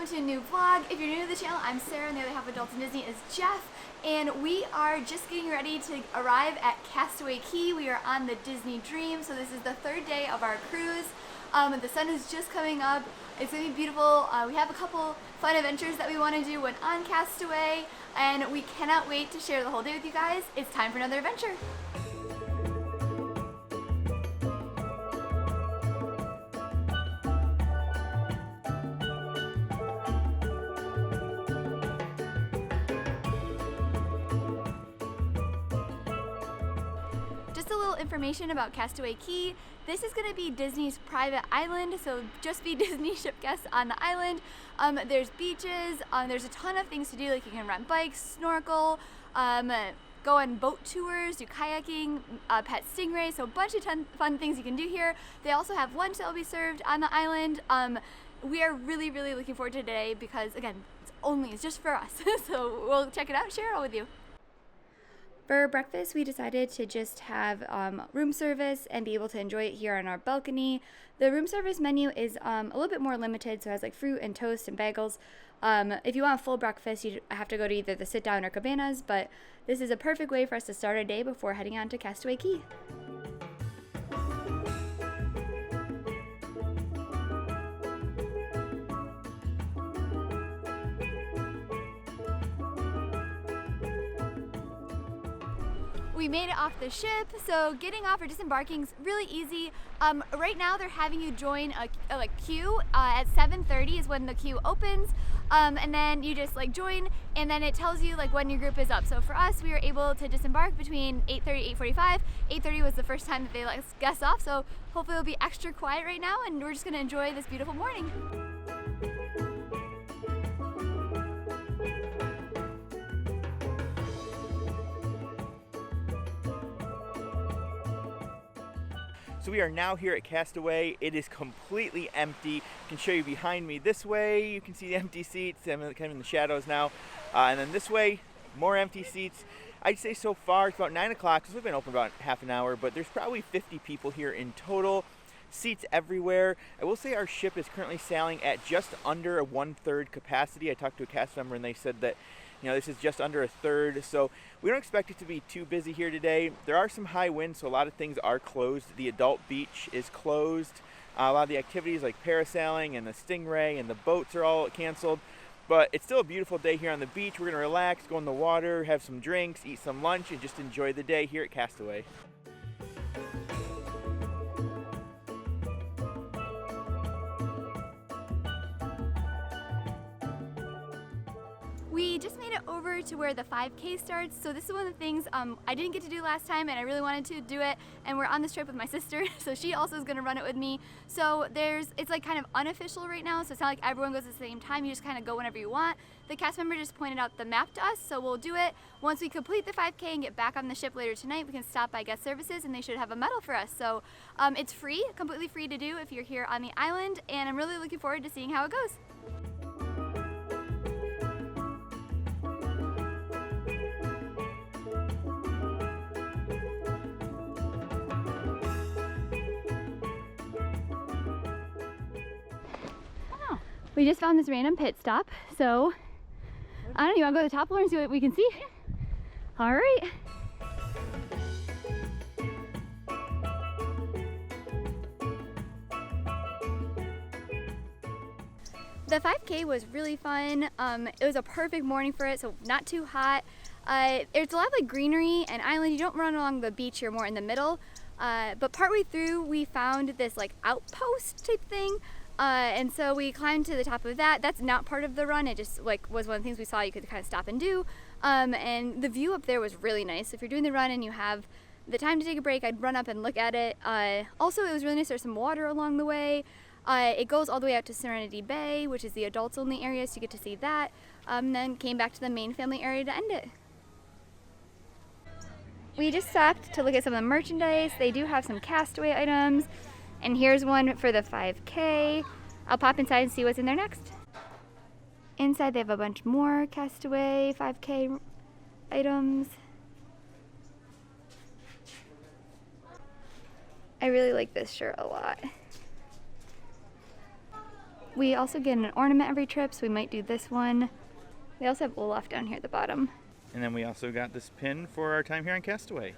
welcome to a new vlog. If you're new to the channel, I'm Sarah and the other half of Adults in Disney is Jeff. And we are just getting ready to arrive at Castaway Cay. We are on the Disney Dream, so this is the third day of our cruise. The sun is just coming up. It's going to be beautiful. We have a couple fun adventures that we want to do when on Castaway, and we cannot wait to share the whole day with you guys. It's time for another adventure. Just a little information about Castaway Cay. This is going to be Disney's private island, so just be Disney ship guests on the island. There's beaches, there's a ton of things to do, like you can rent bikes, snorkel, go on boat tours, do kayaking, pet stingrays, so a bunch of fun things you can do here. They also have lunch that will be served on the island. We are really looking forward to today because, again, it's just for us. So we'll check it out, share it all with you. For breakfast, we decided to just have room service and be able to enjoy it here on our balcony. The room service menu is a little bit more limited, so it has like fruit and toast and bagels. If you want a full breakfast, you have to go to either the sit-down or cabanas, but this is a perfect way for us to start our day before heading on to Castaway Cay. We made it off the ship, so getting off or disembarking is really easy. Right now they're having you join a queue at 7:30 is when the queue opens, and then you just join, and then it tells you when your group is up. So for us, we were able to disembark between 8:30 and 8:45. 8:30 was the first time that they let us off, so hopefully it'll be extra quiet right now, and we're just gonna enjoy this beautiful morning. So we are now here at Castaway. It is completely empty. I can show you behind me this way. You can see the empty seats. I'm kind of in the shadows now. And then this way, more empty seats. I'd say so far it's about 9 o'clock, so we've been open about half an hour, but there's probably 50 people here in total. Seats everywhere. I will say our ship is currently sailing at just under a 1/3 capacity. I talked to a cast member and they said that this is just under a third, so we don't expect it to be too busy here today. There are some high winds, so a lot of things are closed. The adult beach is closed. A lot of the activities like parasailing and the stingray and the boats are all canceled, but it's still a beautiful day here on the beach. We're gonna relax, go in the water, have some drinks, eat some lunch, and just enjoy the day here at Castaway. We just made it over to where the 5K starts, so this is one of the things I didn't get to do last time, and I really wanted to do it, and we're on this trip with my sister, so she also is going to run it with me. So it's kind of unofficial right now, so it's not like everyone goes at the same time. You just kind of go whenever you want. The cast member just pointed out the map to us, so we'll do it. Once we complete the 5K and get back on the ship later tonight, we can stop by guest services and they should have a medal for us. So it's free, completely free to do if you're here on the island, and I'm really looking forward to seeing how it goes. We just found this random pit stop, so I don't know, you want to go to the top floor and see what we can see? Yeah. All right. The 5K was really fun. It was a perfect morning for it, so not too hot. There's a lot of greenery and island. You don't run along the beach, you're more in the middle. But partway through, we found this outpost type thing. And so we climbed to the top of that. That's not part of the run. It just was one of the things we saw you could kind of stop and do. And the view up there was really nice. If you're doing the run and you have the time to take a break, I'd run up and look at it. Also, it was really nice. There's some water along the way. It goes all the way out to Serenity Bay, which is the adults only area, so you get to see that. Then came back to the main family area to end it. We just stopped to look at some of the merchandise. They do have some Castaway items. And here's one for the 5K. I'll pop inside and see what's in there next. Inside they have a bunch more Castaway 5K items. I really like this shirt a lot. We also get an ornament every trip, so we might do this one. We also have Olaf down here at the bottom. And then we also got this pin for our time here on Castaway.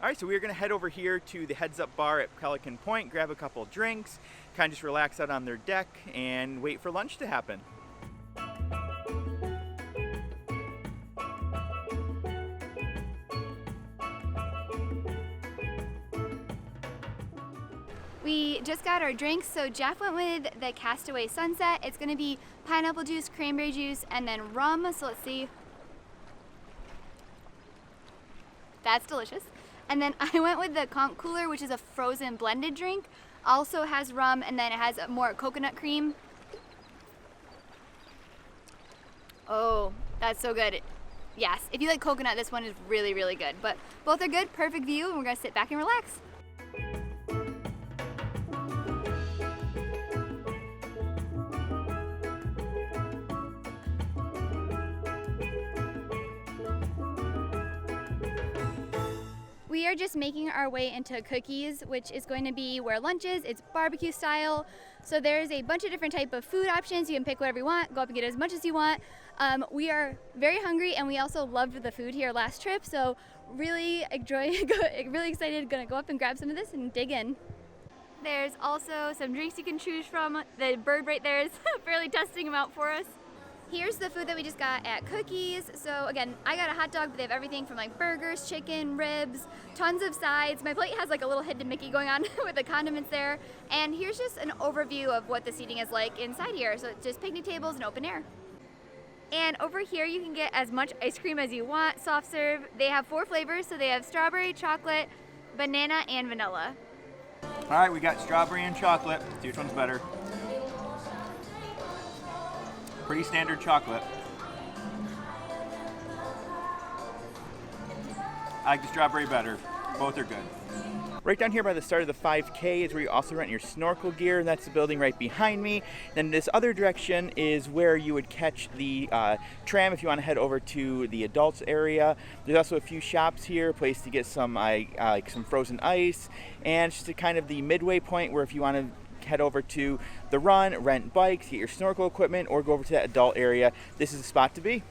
All right, so we're gonna head over here to the Heads Up Bar at Pelican Point, grab a couple drinks, kind of just relax out on their deck and wait for lunch to happen. We just got our drinks, so Jeff went with the Castaway Sunset. It's gonna be pineapple juice, cranberry juice, and then rum, so let's see. That's delicious. And then I went with the Conch Cooler, which is a frozen blended drink. Also has rum, and then it has more coconut cream. Oh, that's so good. Yes, if you like coconut, this one is really, really good. But both are good, perfect view, and we're gonna sit back and relax. We are just making our way into Cookies, which is going to be where lunch is. It's barbecue style. So there's a bunch of different type of food options. You can pick whatever you want, go up and get as much as you want. We are very hungry, and we also loved the food here last trip. So really really excited, gonna go up and grab some of this and dig in. There's also some drinks you can choose from. The bird right there is barely testing them out for us. Here's the food that we just got at Cookies. So again, I got a hot dog, but they have everything from like burgers, chicken, ribs, tons of sides. My plate has like a little hidden Mickey going on with the condiments there. And here's just an overview of what the seating is like inside here. So it's just picnic tables and open air. And over here you can get as much ice cream as you want, soft serve. They have 4 flavors, so they have strawberry, chocolate, banana, and vanilla. All right, we got strawberry and chocolate. Let's see which one's better. Pretty standard chocolate. I like the strawberry better. Both are good. Right down here by the start of the 5K is where you also rent your snorkel gear, and that's the building right behind me. Then this other direction is where you would catch the tram if you want to head over to the adults area. There's also a few shops here, a place to get some like some frozen ice, and just kind of the midway point where if you want to head over to the run, rent bikes, get your snorkel equipment, or go over to that adult area, this is the spot to be.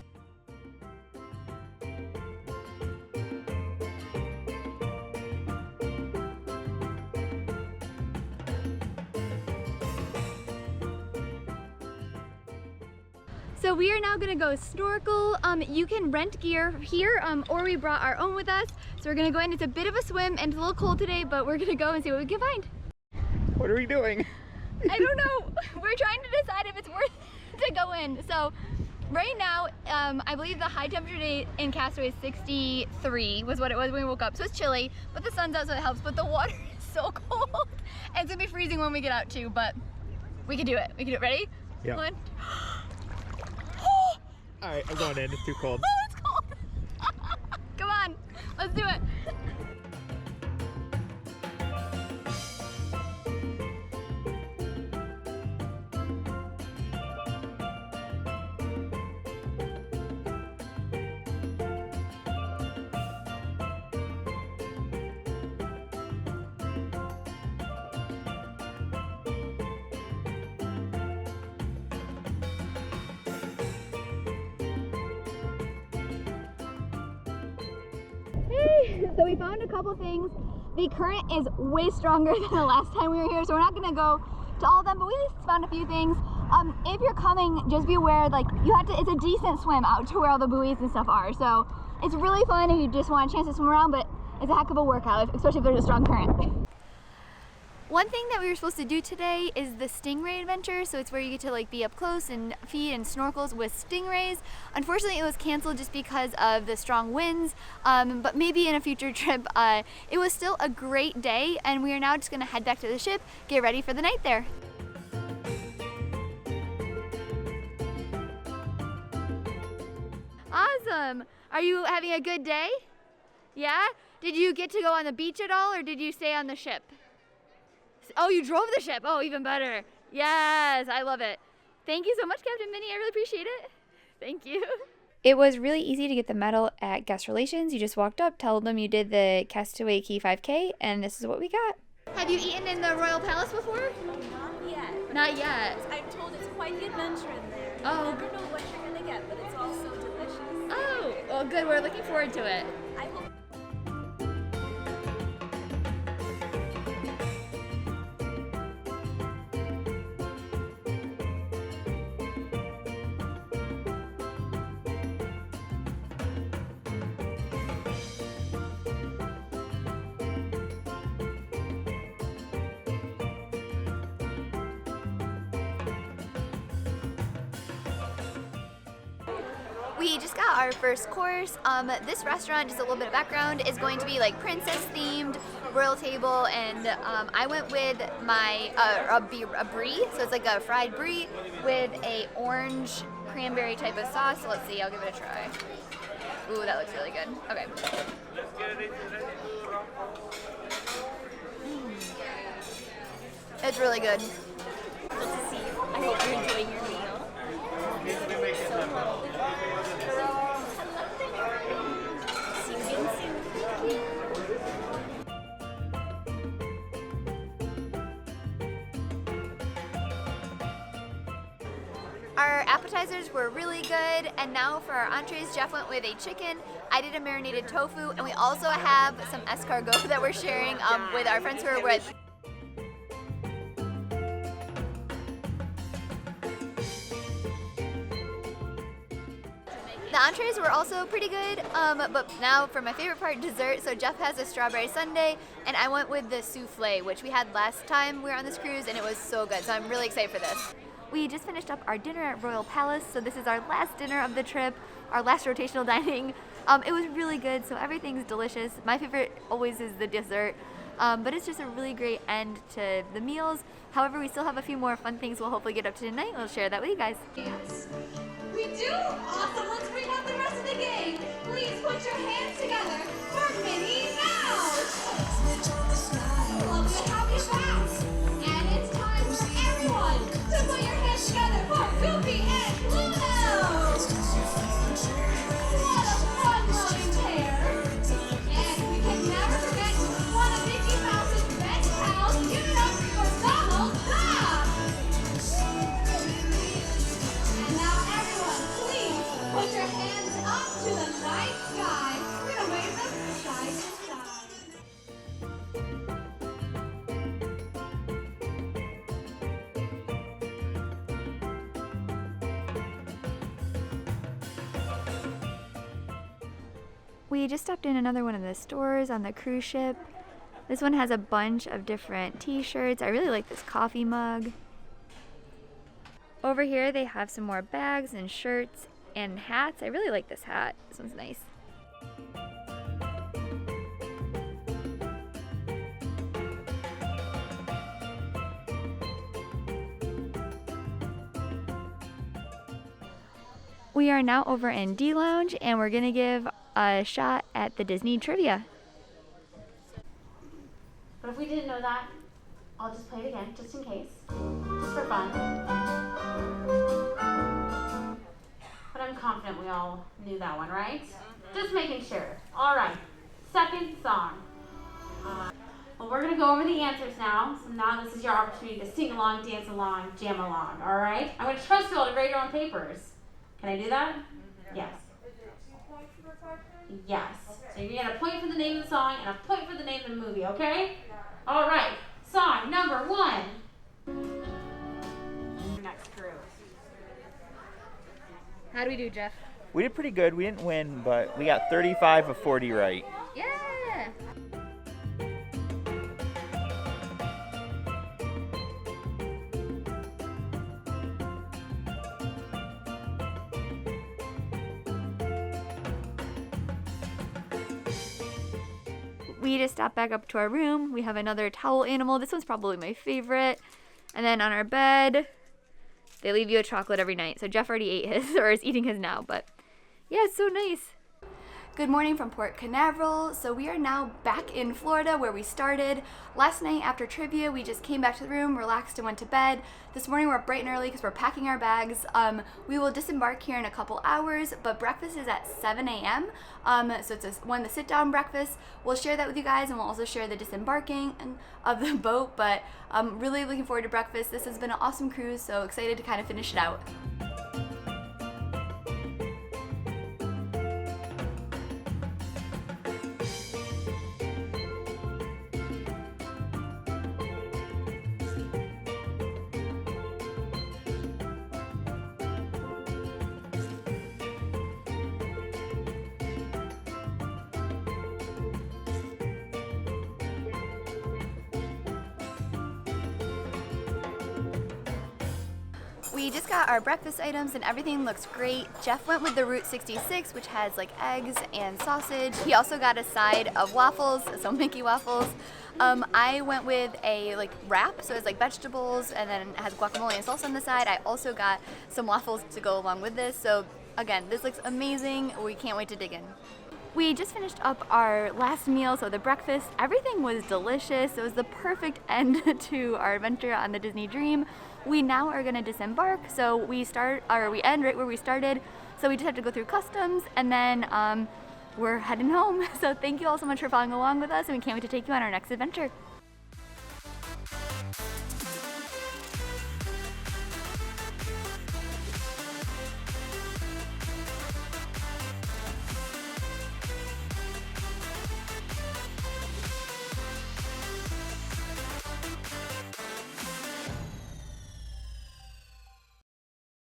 So we are now gonna go snorkel. You can rent gear here, or we brought our own with us. So we're gonna go in. It's a bit of a swim and it's a little cold today, but we're gonna go and see what we can find. What are we doing? I don't know. We're trying to decide if it's worth to go in. So right now, I believe the high temperature today in Castaway is 63 was what it was when we woke up. So it's chilly, but the sun's out, so it helps. But the water is so cold. And it's gonna be freezing when we get out too, but we can do it. We can do it. Ready? Yeah. 1. All right, I'm going in. It's too cold. Oh, it's cold. Come on, let's do it. So we found a couple things. The current is way stronger than the last time we were here, so we're not gonna go to all of them, but we at least found a few things. If you're coming, just be aware, like you have to, it's a decent swim out to where all the buoys and stuff are. So it's really fun if you just want a chance to swim around, but it's a heck of a workout, especially if there's a strong current. One thing that we were supposed to do today is the stingray adventure. So it's where you get to like be up close and feed and snorkels with stingrays. Unfortunately, it was canceled just because of the strong winds, but maybe in a future trip. It was still a great day, and we are now just gonna head back to the ship, get ready for the night there. Awesome. Are you having a good day? Yeah? Did you get to go on the beach at all, or did you stay on the ship? Oh, you drove the ship. Oh, even better. Yes, I love it. Thank you so much, Captain Minnie. I really appreciate it. Thank you. It was really easy to get the medal at guest relations. You just walked up, told them you did the Castaway Cay 5K, and this is what we got. Have you eaten in the Royal Palace before? Not yet. Not yet. I'm told it's quite the adventure in there. Oh. You never know what you're gonna get, but it's all so delicious. Oh, well, good. We're looking forward to it. I hope. We just got our first course. This restaurant, just a little bit of background, is going to be like princess themed, royal table, and I went with my a brie, so it's like a fried brie with a orange cranberry type of sauce. So let's see, I'll give it a try. Ooh, that looks really good. Okay. It's really good. Good to see you. I hope you're enjoying your meal. So lovely. See you again soon. Thank you. Our appetizers were really good, and now for our entrees, Jeff went with a chicken. I did a marinated tofu, and we also have some escargot that we're sharing with our friends who are with. The entrees were also pretty good, but now for my favorite part, dessert. So Jeff has a strawberry sundae, and I went with the souffle, which we had last time we were on this cruise, and it was so good. So I'm really excited for this. We just finished up our dinner at Royal Palace, so this is our last dinner of the trip, our last rotational dining. It was really good, so everything's delicious. My favorite always is the dessert, but it's just a really great end to the meals. However, we still have a few more fun things we'll hopefully get up to tonight. We'll share that with you guys. We do? Awesome! Let's bring out the rest of the gang! Please put your hands together for Minnie Mouse! Love to have you back! And it's time for everyone to put your hands together for Goofy and Pluto! What a fun-loving pair! And we can never forget one of Mickey Mouse's best pals. Give it up for Donald Duck! And now everyone, please put your hands up to the night sky. We're gonna wave them side to side. We just stopped in another one of the stores on the cruise ship. This one has a bunch of different t-shirts. I really like this coffee mug. Over here they have some more bags and shirts and hats. I really like this hat. This one's nice. We are now over in D Lounge, and we're gonna give a shot at the Disney trivia. But if we didn't know that, I'll just play it again, just in case. Just for fun. But I'm confident we all knew that one, right? Just making sure. Alright, second song. Well, we're going to go over the answers now. So now this is your opportunity to sing along, dance along, jam along, alright? I'm going to trust you all to grade your own papers. Can I do that? Yes. Yes. So you're going to get a point for the name of the song and a point for the name of the movie, okay? Alright, song number 1. Next cruise. How do we do, Jeff? We did pretty good. We didn't win, but we got 35 of 40 right. Yeah! We just stopped back up to our room. We have another towel animal. This one's probably my favorite. And then on our bed, they leave you a chocolate every night. So Jeff already ate his, or is eating his now. But yeah, it's so nice. Good morning from Port Canaveral. So we are now back in Florida where we started. Last night after trivia, we just came back to the room, relaxed and went to bed. This morning we're up bright and early because we're packing our bags. We will disembark here in a couple hours, but breakfast is at 7 a.m. So it's the sit-down breakfast. We'll share that with you guys, and we'll also share the disembarking of the boat, but I'm really looking forward to breakfast. This has been an awesome cruise, so excited to kind of finish it out. We just got our breakfast items and everything looks great. Jeff went with the Route 66, which has like eggs and sausage. He also got a side of waffles, so Mickey waffles. I went with a wrap, so it's like vegetables and then it has guacamole and salsa on the side. I also got some waffles to go along with this. So again, this looks amazing. We can't wait to dig in. We just finished up our last meal, so the breakfast. Everything was delicious. It was the perfect end to our adventure on the Disney Dream. We now are gonna disembark, so we end right where we started. So we just have to go through customs and then we're heading home. So thank you all so much for following along with us, and we can't wait to take you on our next adventure.